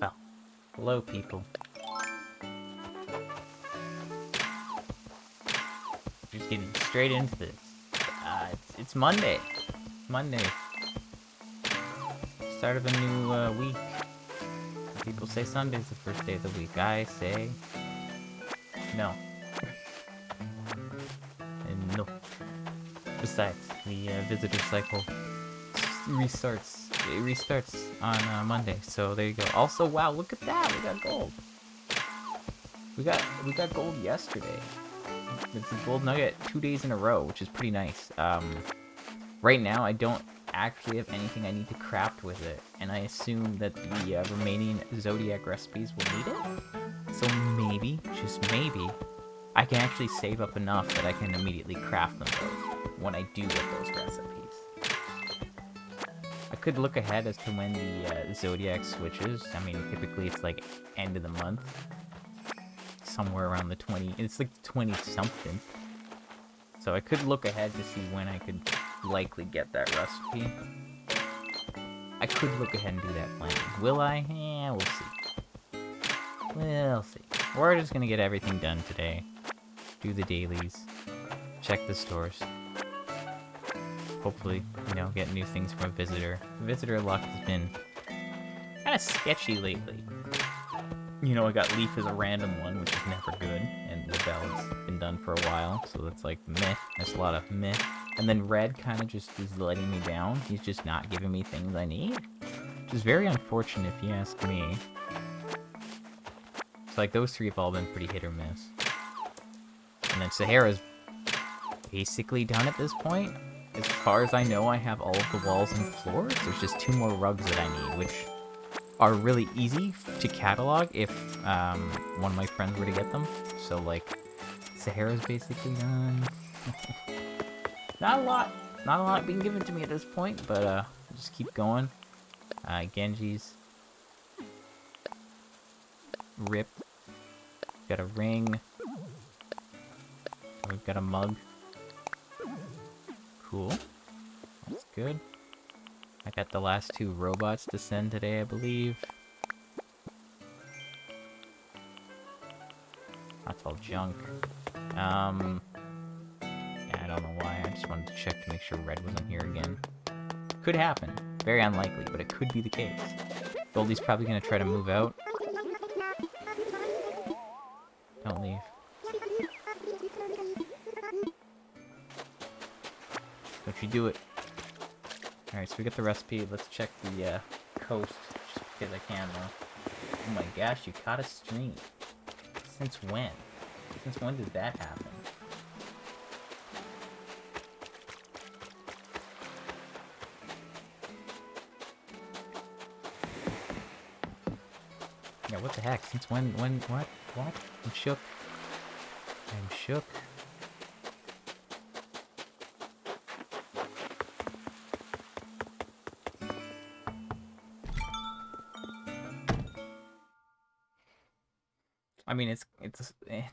Well, hello, people. Just getting straight into this. It's Monday. Monday. Start of a new week. People say Sunday's the first day of the week. I say no. And no. Besides, the visitor cycle restarts. It restarts on Monday. So there you go. Also, wow, look at that. We got gold. We got gold yesterday. It's a gold nugget 2 days in a row, which is pretty nice. Right now, I don't actually have anything I need to craft with it, and I assume that the remaining Zodiac recipes will need it. So maybe, just maybe, I can actually save up enough that I can immediately craft them both when I do get those recipes. I could look ahead as to when the Zodiac switches. I mean, typically it's like end of the month. Somewhere around the 20, it's like 20-something. So I could look ahead to see when I could likely get that recipe. I could look ahead and do that plan. Will I? Yeah, we'll see. We'll see. We're just gonna get everything done today. Do the dailies. Check the stores. Hopefully, you know, get new things from a visitor. Visitor luck has been kind of sketchy lately. You know, I got Leaf as a random one, which is never good, and Labelle's been done for a while, so that's like meh. There's a lot of meh. And then Red kind of just is letting me down. He's just not giving me things I need, which is very unfortunate if you ask me. So like those three have all been pretty hit or miss. And then Sahara's basically done at this point. As far as I know, I have all of the walls and floors. There's just 2 more rugs that I need, which are really easy to catalog if one of my friends were to get them. So like, Sahara's basically done. Not a lot being given to me at this point, but just keep going. Genji's Rip. Got a ring. We've got a mug. Cool. That's good. I got the last 2 robots to send today, I believe. That's all junk. Yeah, I don't know why. I just wanted to check to make sure Red wasn't here again. Could happen. Very unlikely, but it could be the case. Goldie's probably gonna try to move out. Don't leave. Don't you do it. Alright, so we got the recipe. Let's check the coast, just because I can, though. Oh my gosh, you caught a stream. Since when? Since when did that happen? Yeah, what the heck? Since when, what? I'm shook. I'm shook. I mean, it's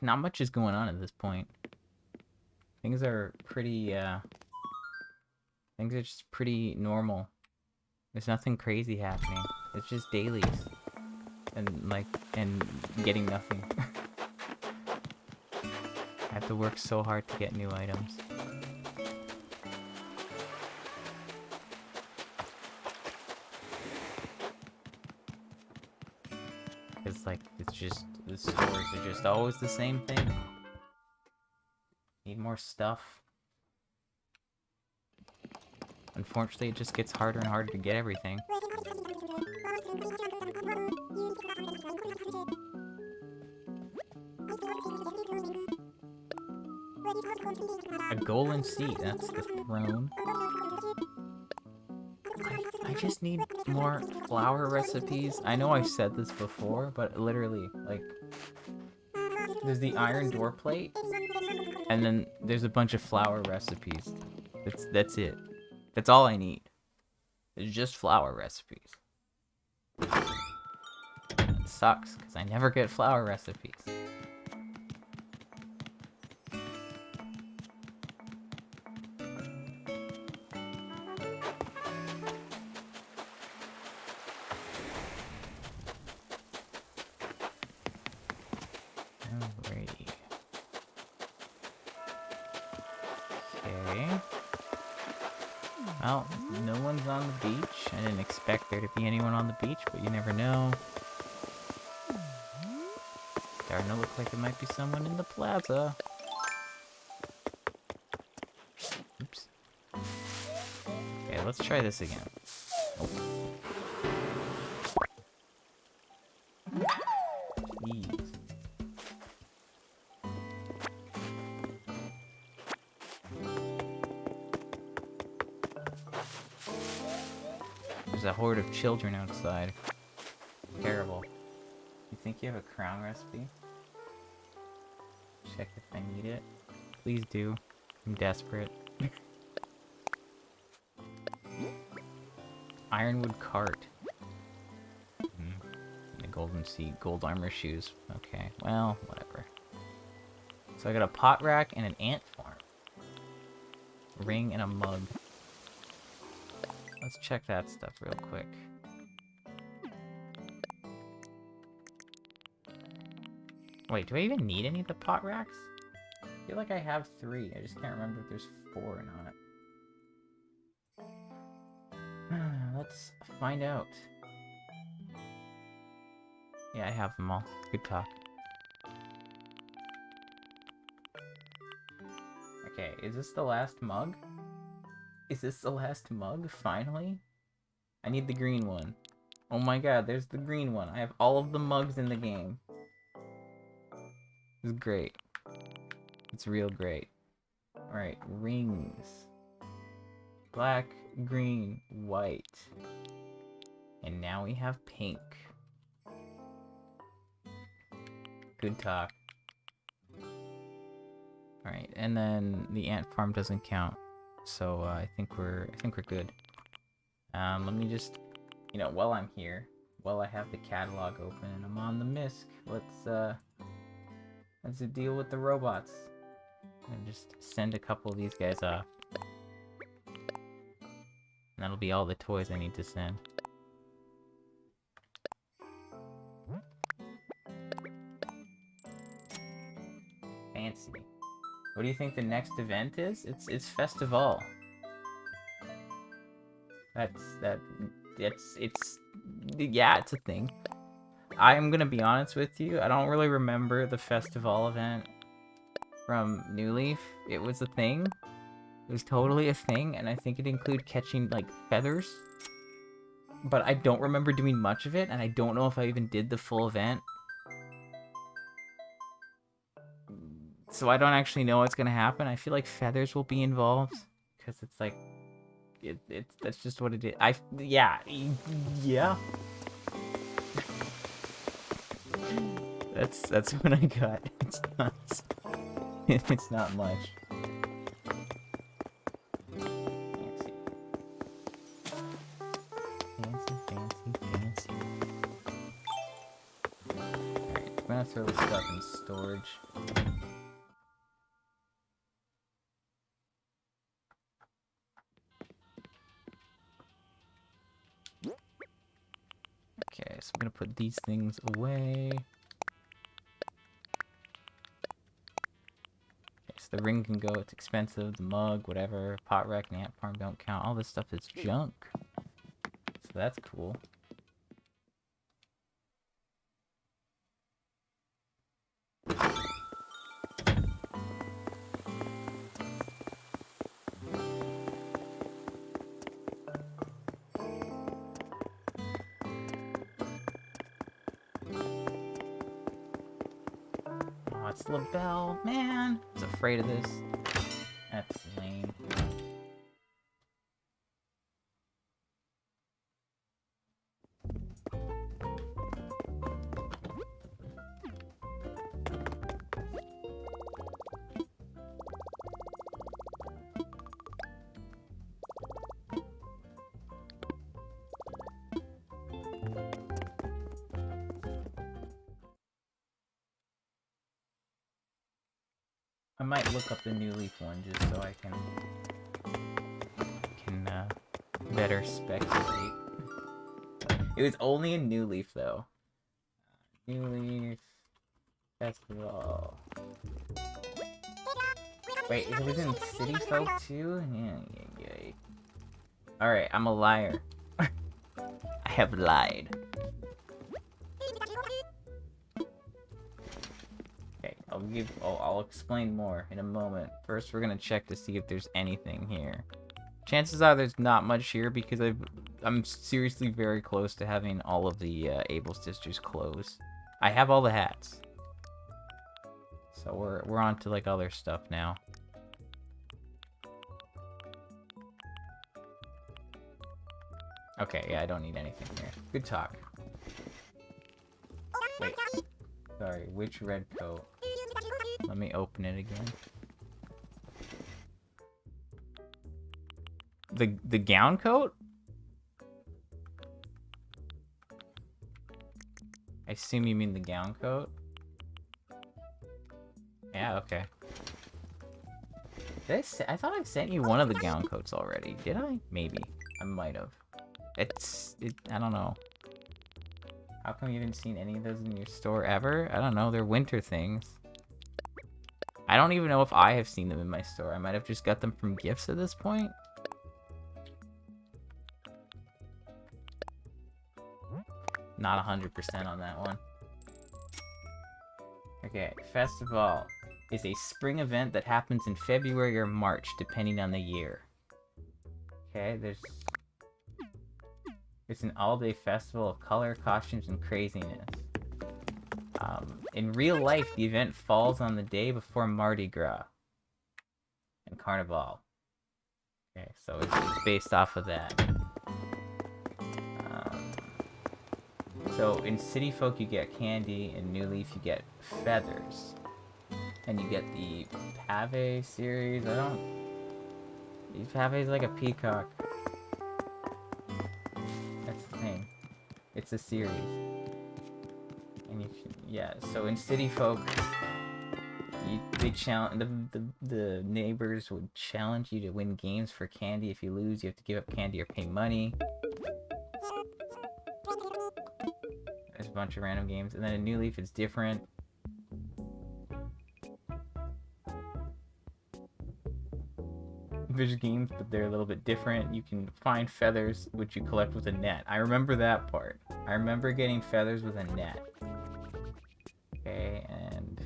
not much is going on at this point. Things are pretty, things are just pretty normal. There's nothing crazy happening. It's just dailies. And getting nothing. I have to work so hard to get new items. It's like, it's just, the stores are just always the same thing. Need more stuff. Unfortunately, it just gets harder and harder to get everything. A golden seat, that's the throne. I just need more flower recipes. I know I've said this before, but literally, like, there's the iron door plate, And then there's a bunch of flour recipes. That's it. That's all I need. It's just flour recipes. It sucks, because I never get flour recipes. Alrighty. Okay. Well, no one's on the beach. I didn't expect there to be anyone on the beach, but you never know. Starting to look like there might be someone in the plaza. Oops. Okay, let's try this again. Oh. Jeez. There's a horde of children outside. Terrible. You think you have a crown recipe? Check if I need it. Please do. I'm desperate. Ironwood cart. The golden seed, gold armor shoes. Okay, well, whatever. So I got a pot rack and an ant farm. Ring and a mug. Let's check that stuff real quick. Wait, do I even need any of the pot racks? I feel like I have 3. I just can't remember if there's 4 or not. Let's find out. Yeah, I have them all. Good talk. Okay, is this the last mug? Is this the last mug, finally? I need the green one. Oh my god, there's the green one. I have all of the mugs in the game. This is great. It's real great. Alright, rings. Black, green, white. And now we have pink. Good talk. Alright, and then the ant farm doesn't count. So I think we're good. Let me just, you know, while I'm here, while I have the catalog open and I'm on the MISC, let's deal with the robots. And just send a couple of these guys off. And that'll be all the toys I need to send. Fancy. What do you think the next event is? It's Festival. Yeah, it's a thing. I'm gonna be honest with you, I don't really remember the Festival event from New Leaf. It was a thing. It was totally a thing, and I think it included catching, like, feathers. But I don't remember doing much of it, and I don't know if I even did the full event. So I don't actually know what's gonna happen. I feel like feathers will be involved, because it's like, that's just what it is. Yeah. That's what I got. It's not much. Fancy. Alright, I'm gonna throw this stuff in storage. Okay, so I'm gonna put these things away. Okay, so the ring can go, it's expensive, the mug, whatever, pot rack and ant farm don't count. All this stuff is junk. So that's cool. Oh, it's LaBelle, man. I was afraid of this. That's lame. I might look up the New Leaf one just so I can better speculate. It was only in New Leaf though. New Leaf Festival. Wait, it was in City Folk too? Yeah. Alright, I'm a liar. I have lied. Okay, I'll explain more in a moment. First, we're gonna check to see if there's anything here. Chances are there's not much here because I'm seriously very close to having all of the Able Sisters closed. I have all the hats. So we're on to like other stuff now. Okay, yeah, I don't need anything here. Good talk. Wait. Sorry, which red coat? Let me open it again. The gown coat? I assume you mean the gown coat? Yeah, okay. I thought I sent you one of the gown coats already. Did I? Maybe. I might have. I don't know. How come you haven't seen any of those in your store ever? I don't know, they're winter things. I don't even know if I have seen them in my store. I might have just got them from gifts at this point. Not 100% on that one. Okay, Festival is a spring event that happens in February or March, depending on the year. Okay, it's an all-day festival of color, costumes, and craziness. In real life, the event falls on the day before Mardi Gras and Carnival. Okay, so it's based off of that. So in City Folk you get candy, in New Leaf you get feathers. And you get the Pave series. Pave's like a peacock. That's the thing. It's a series. And so in City Folk they challenge the neighbors would challenge you to win games for candy. If you lose, you have to give up candy or pay money. There's a bunch of random games, and then in New Leaf it's different. There's games, but they're a little bit different. You can find feathers, which you collect with a net. I remember that part. I remember getting feathers with a net. Okay, and...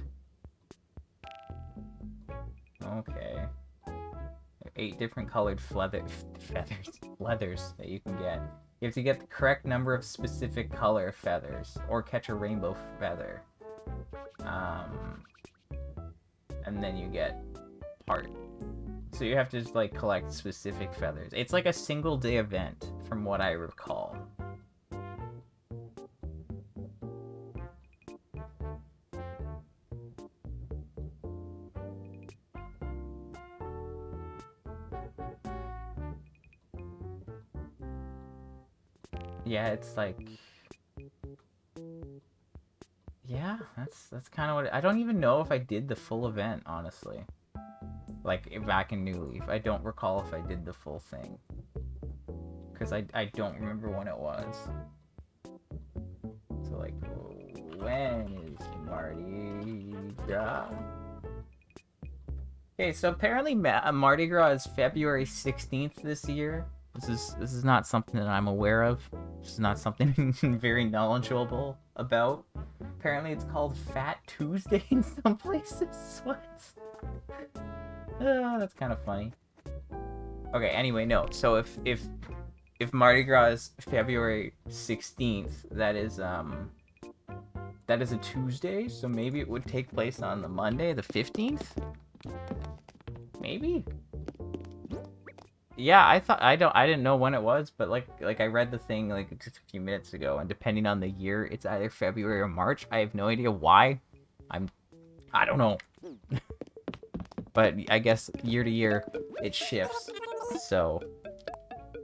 Okay. 8 different colored leathers that you can get. You have to get the correct number of specific color feathers, or catch a rainbow feather. And then you get part. So you have to just, like, collect specific feathers. It's like a single day event, from what I recall. Yeah, it's like... Yeah, that's kind of what... I don't even know if I did the full event, honestly. Like, back in New Leaf. I don't recall if I did the full thing. Because I don't remember when it was. So, like, when is Mardi Gras? Okay, so apparently Mardi Gras is February 16th this year. This is not something that I'm aware of. This is not something very knowledgeable about. Apparently it's called Fat Tuesday in some places. What? That's kind of funny. Okay, anyway, no. So if Mardi Gras is February 16th, that is a Tuesday, so maybe it would take place on the Monday, the 15th? Maybe? Yeah, I didn't know when it was, but like I read the thing like just a few minutes ago, and depending on the year, it's either February or March. I have no idea why. I don't know. But I guess year to year it shifts. So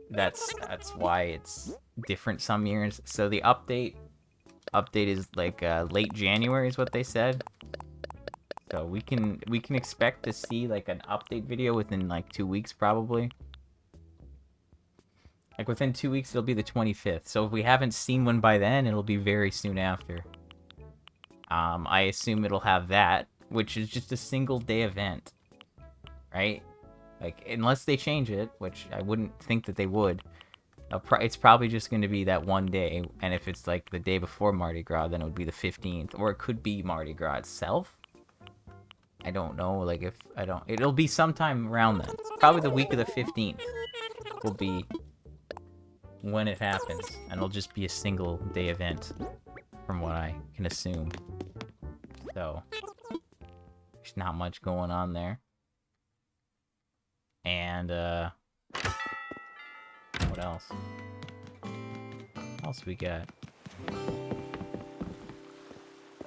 that's why it's different some years. So the update is like late January is what they said. So we can expect to see like an update video within like 2 weeks probably. Like within 2 weeks it'll be the 25th. So if we haven't seen one by then, it'll be very soon after. I assume it'll have that, which is just a single day event, right? Like unless they change it, which I wouldn't think that they would. It's probably just going to be that one day, and if it's like the day before Mardi Gras, then it would be the 15th, or it could be Mardi Gras itself. I don't know, like if I don't, it'll be sometime around then. Probably the week of the 15th will be when it happens, and it'll just be a single day event, from what I can assume. So, there's not much going on there. And, what else? What else we got?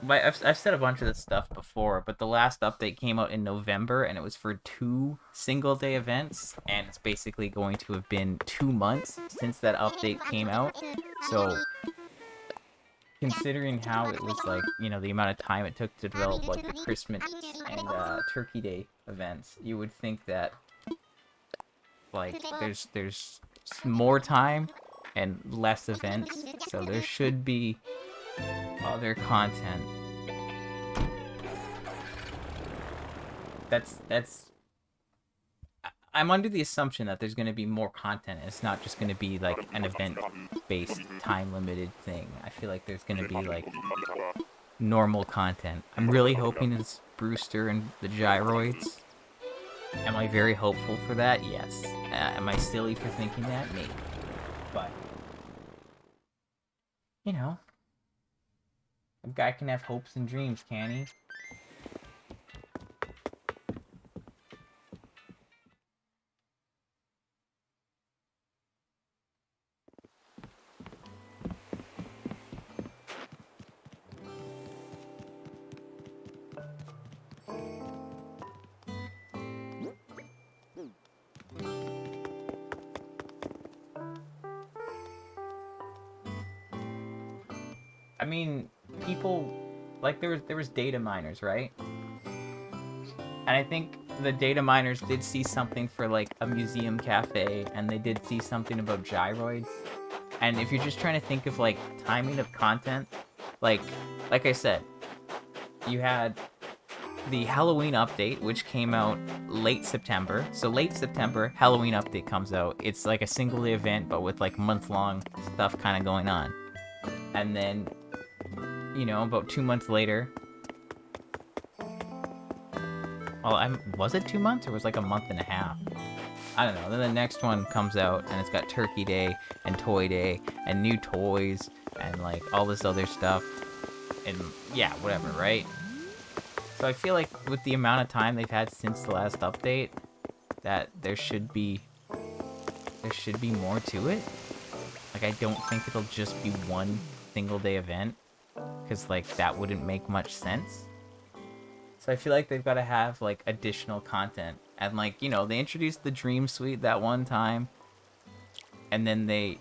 But I've said a bunch of this stuff before, but the last update came out in November, and it was for 2 single-day events, and it's basically going to have been 2 months since that update came out. So, considering how it was like, you know, the amount of time it took to develop like the Christmas and Turkey Day events, you would think that like there's more time and less events, so there should be other content. I'm under the assumption that there's going to be more content, and it's not just going to be like an event-based, time-limited thing. I feel like there's going to be like normal content. I'm really hoping it's Brewster and the Gyroids. Am I very hopeful for that? Yes. Am I silly for thinking that? Maybe. But, you know, a guy can have hopes and dreams, can he? I mean, people, like, there was data miners, right? And I think the data miners did see something for, like, a museum cafe, and they did see something about gyroids. And if you're just trying to think of, like, timing of content, like I said, you had the Halloween update, which came out late September. So late September, Halloween update comes out. It's like a single day event, but with, like, month-long stuff kind of going on. And then, you know, about 2 months later... Well, was it 2 months, or was it like a month and a half? I don't know. Then the next one comes out, and it's got Turkey Day, and Toy Day, and new toys, and, like, all this other stuff. And, yeah, whatever, right? So I feel like with the amount of time they've had since the last update, that there should be more to it. Like, I don't think it'll just be one single day event, because like that wouldn't make much sense. So I feel like they've got to have like additional content, and like, you know, they introduced the Dream Suite that one time, and then they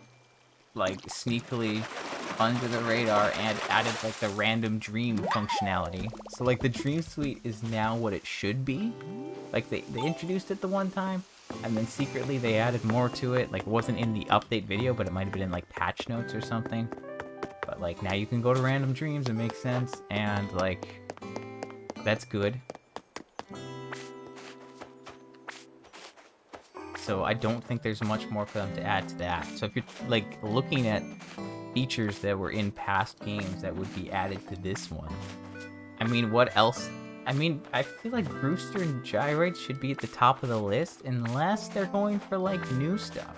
like sneakily under the radar and added like the random dream functionality. So like the Dream Suite is now what it should be. Like they introduced it the one time, and then secretly they added more to it. Like it wasn't in the update video, but it might have been in like patch notes or something. But like now you can go to random dreams, it makes sense, and like that's good. So I don't think there's much more for them to add to that. So if you're like looking at features that were in past games that would be added to this one, I mean, what else? I mean, I feel like Brewster and Gyroid should be at the top of the list unless they're going for like new stuff.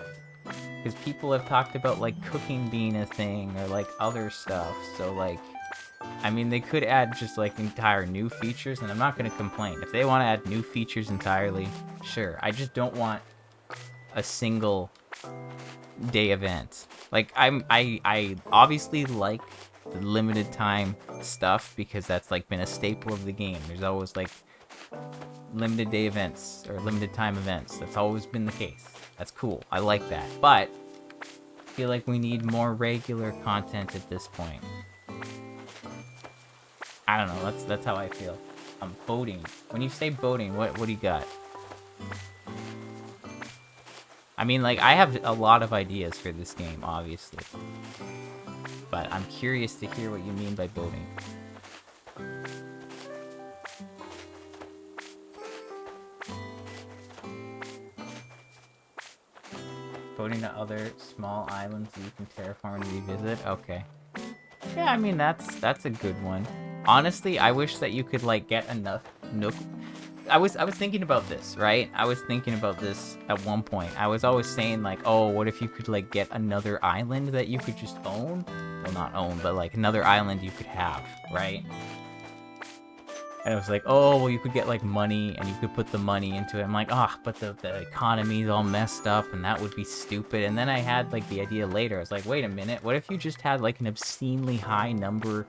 Because people have talked about like cooking being a thing or like other stuff. So like, I mean, they could add just like entire new features, and I'm not going to complain. If they want to add new features entirely, sure. I just don't want a single day event. Like I obviously like the limited time stuff because that's like been a staple of the game. There's always like limited day events or limited time events. That's always been the case. That's cool. I like that. But I feel like we need more regular content at this point. I don't know. That's how I feel. Boating. When you say boating, what do you got? I mean, like, I have a lot of ideas for this game, obviously. But I'm curious to hear what you mean by boating. Boating to other small islands that you can terraform and revisit? Okay. Yeah, I mean, that's a good one. Honestly, I wish that you could, like, get enough Nook... I was thinking about this, right? I was thinking about this at one point. I was always saying, like, oh, what if you could, like, get another island that you could just own? Well, not own, but, like, another island you could have, right? And it was like, oh, well, you could get, like, money, and you could put the money into it. I'm like, ah, but the economy's all messed up, and that would be stupid. And then I had, like, the idea later. I was like, wait a minute, what if you just had, like, an obscenely high number...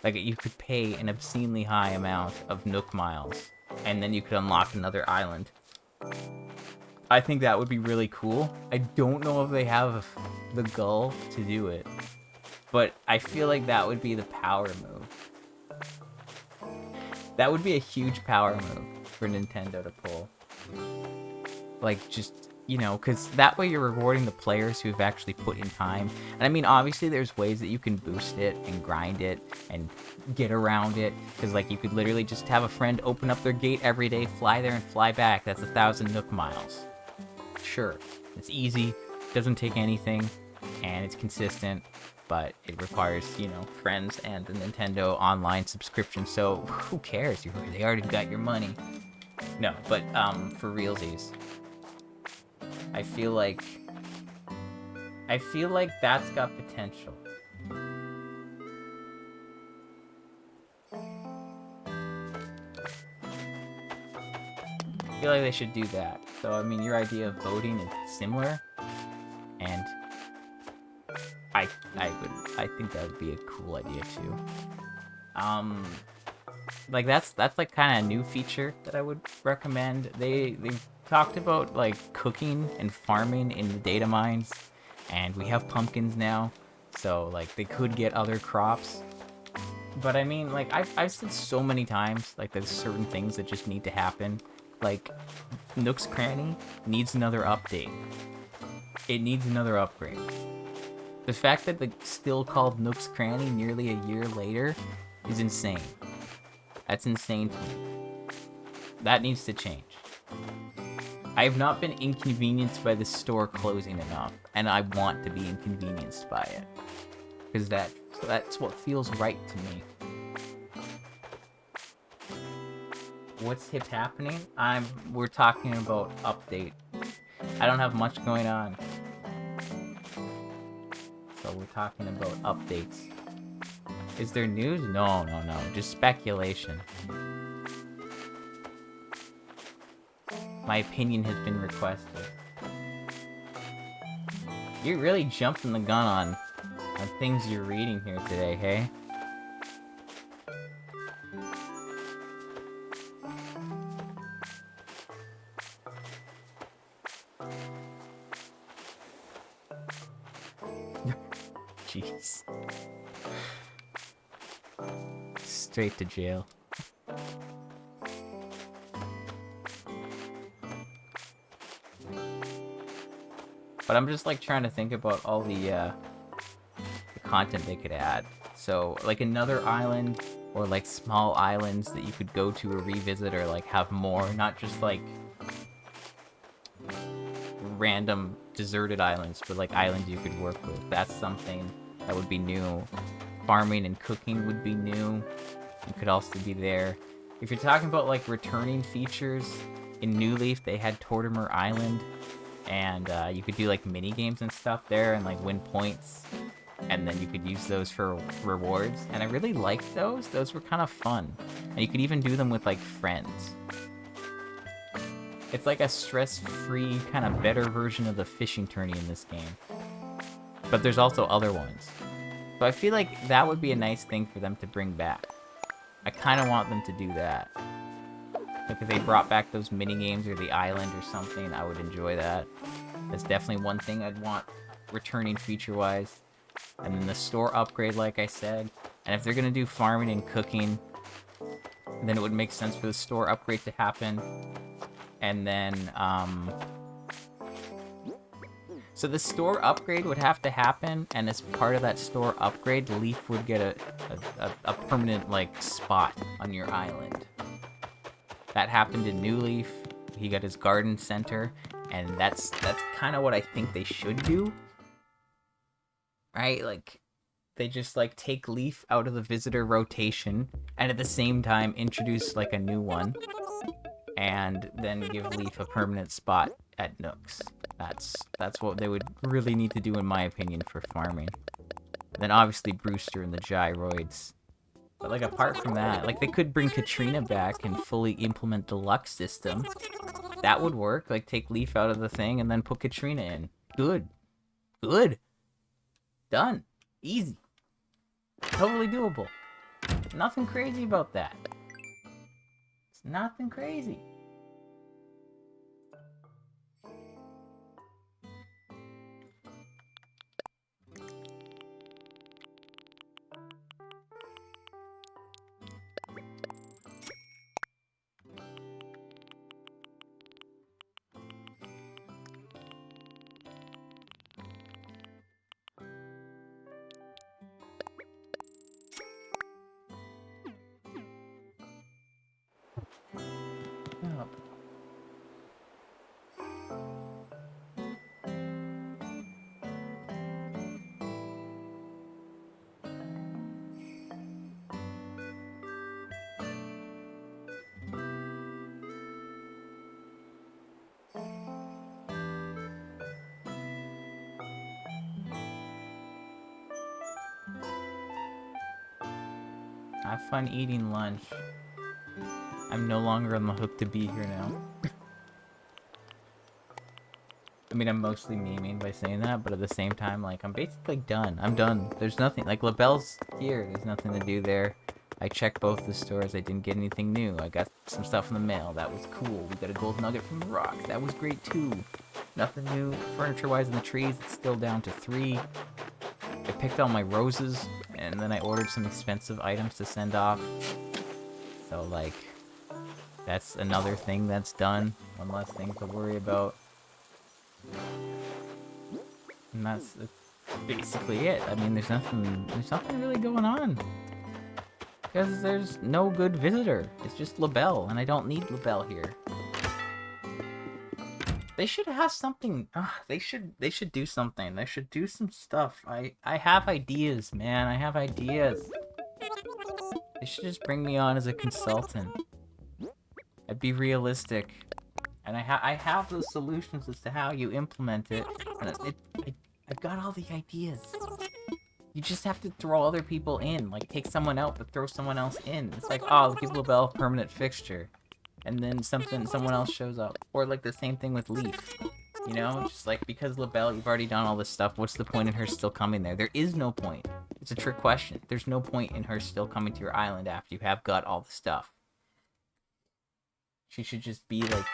Like, you could pay an obscenely high amount of Nook miles, and then you could unlock another island. I think that would be really cool. I don't know if they have the gall to do it, but I feel like that would be the power move. That would be a huge power move for Nintendo to pull. Like, just, you know, because that way you're rewarding the players who've actually put in time. And I mean, obviously there's ways that you can boost it and grind it and get around it. Because, like, you could literally just have a friend open up their gate every day, fly there and fly back. That's 1,000 Nook miles. Sure, it's easy, doesn't take anything, and it's consistent. But it requires, you know, friends and the Nintendo online subscription. So who cares? They already got your money. No, but for realsies. I feel like that's got potential. I feel like they should do that. So, I mean, your idea of voting is similar, and I think that would be a cool idea too. Like that's like kind of a new feature that I would recommend. They talked about, like, cooking and farming in the data mines, and we have pumpkins now, so, like, they could get other crops. But I mean, like, I've said so many times, like, there's certain things that just need to happen. Like, Nook's Cranny needs another update. It needs another upgrade. The fact that it's still called Nook's Cranny nearly a year later is insane. That's insane to me. That needs to change. I have not been inconvenienced by the store closing enough, and I want to be inconvenienced by it. Because that's what feels right to me. What's hip happening? We're talking about update. I don't have much going on. So we're talking about updates. Is there news? No. Just speculation. My opinion has been requested. You're really jumping the gun on things you're reading here today, hey? Jeez. Straight to jail. But I'm just, like, trying to think about all the content they could add. So, like, another island, or, like, small islands that you could go to or revisit, or, like, have more. Not just, like, random deserted islands, but, like, islands you could work with. That's something that would be new. Farming and cooking would be new. It could also be there. If you're talking about, like, returning features, in New Leaf they had Tortimer Island, and you could do, like, mini games and stuff there and, like, win points, and then you could use those for rewards, and I really liked those. Those were kind of fun, and you could even do them with, like, friends. It's like a stress-free, kind of better version of the fishing tourney in this game, but there's also other ones. So I feel like that would be a nice thing for them to bring back. I kind of want them to do that. Like, if they brought back those mini-games or the island or something, I would enjoy that. That's definitely one thing I'd want returning feature-wise. And then the store upgrade, like I said. And if they're going to do farming and cooking, then it would make sense for the store upgrade to happen. And then, so the store upgrade would have to happen, and as part of that store upgrade, Leaf would get a permanent, like, spot on your island. That happened in New Leaf. He got his garden center, and that's kind of what I think they should do. Right? Like, they just, like, take Leaf out of the visitor rotation, and at the same time introduce, like, a new one, and then give Leaf a permanent spot at Nooks. That's what they would really need to do, in my opinion, for farming. Then obviously Brewster and the gyroids. But, like, apart from that, like, they could bring Katrina back and fully implement the Lux system. That would work. Like, take Leaf out of the thing and then put Katrina in. Good. Good. Done. Easy. Totally doable. Nothing crazy about that. It's nothing crazy. Oh. Have fun eating lunch. I'm no longer on the hook to be here now. I mean, I'm mostly memeing by saying that, but at the same time, like, I'm basically done. I'm done. There's nothing, like, LaBelle's here. There's nothing to do there. I checked both the stores. I didn't get anything new. I got some stuff in the mail. That was cool. We got a gold nugget from the rock. That was great, too. Nothing new furniture-wise in the trees. It's still down to 3. I picked all my roses, and then I ordered some expensive items to send off. So, like, that's another thing that's done. One less thing to worry about. And that's basically it. I mean, there's nothing really going on. Because there's no good visitor. It's just LaBelle, and I don't need LaBelle here. They should have something. They should do something. They should do some stuff. I have ideas, man. I have ideas. They should just bring me on as a consultant. I'd be realistic. And I have those solutions as to how you implement it. And I've got all the ideas. You just have to throw other people in. Like, take someone out, but throw someone else in. It's like, oh, give LaBelle a permanent fixture. And then someone else shows up. Or, like, the same thing with Leaf. You know? Just, like, because LaBelle, you've already done all this stuff, what's the point in her still coming there? There is no point. It's a trick question. There's no point in her still coming to your island after you have got all the stuff. She should just be, like,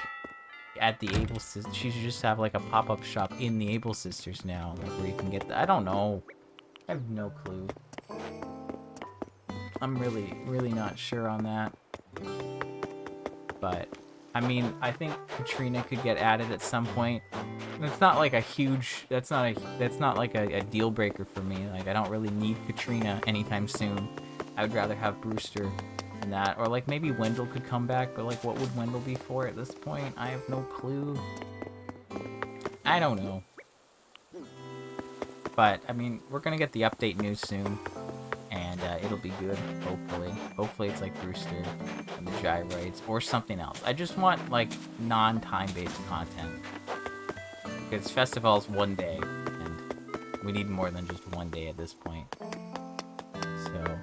at the Able Sisters. She should just have, like, a pop-up shop in the Able Sisters now. Like, where you can get I don't know. I have no clue. I'm really, really not sure on that. But, I mean, I think Katrina could get added at some point. It's not like a huge, that's not like a deal breaker for me. Like, I don't really need Katrina anytime soon. I would rather have Brewster than that. Or, like, maybe Wendell could come back, but, like, what would Wendell be for at this point? I have no clue. I don't know. But, I mean, we're gonna get the update news soon. And it'll be good, hopefully. Hopefully it's like Brewster and the gyroids or something else. I just want, like, non-time-based content. Because Festival's one day, and we need more than just one day at this point. So,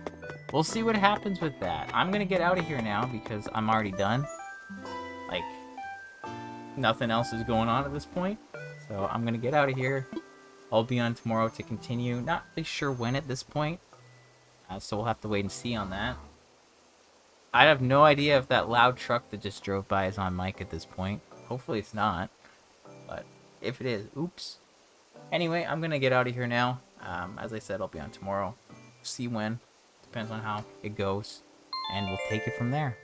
we'll see what happens with that. I'm gonna get out of here now because I'm already done. Like, nothing else is going on at this point. So, I'm gonna get out of here. I'll be on tomorrow to continue. Not really sure when at this point. So we'll have to wait and see on that. I have no idea if that loud truck that just drove by is on mic at this point. Hopefully it's not. But if it is, oops. Anyway, I'm going to get out of here now. As I said, I'll be on tomorrow. See when. Depends on how it goes. And we'll take it from there.